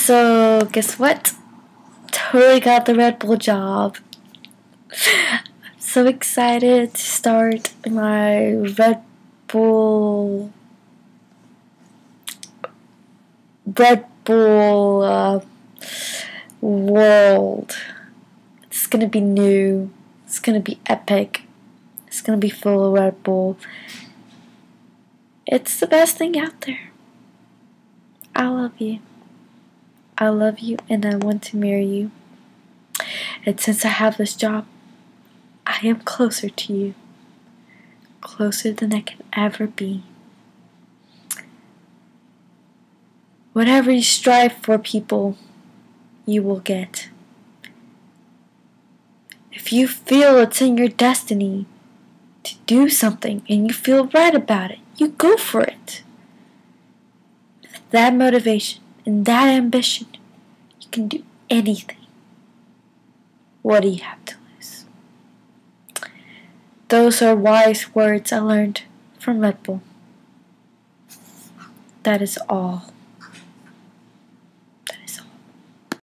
So, guess what? Totally got the Red Bull job. I'm so excited to start my Red Bull world. It's gonna be new. It's gonna be epic. It's gonna be full of Red Bull. It's the best thing out there. I love you. I love you and I want to marry you. And since I have this job, I am closer to you. Closer than I can ever be. Whatever you strive for, people, you will get. If you feel it's in your destiny to do something and you feel right about it, you go for it. With that motivation and that ambition, you can do anything. What do you have to lose? Those are wise words I learned from Red Bull. That is all.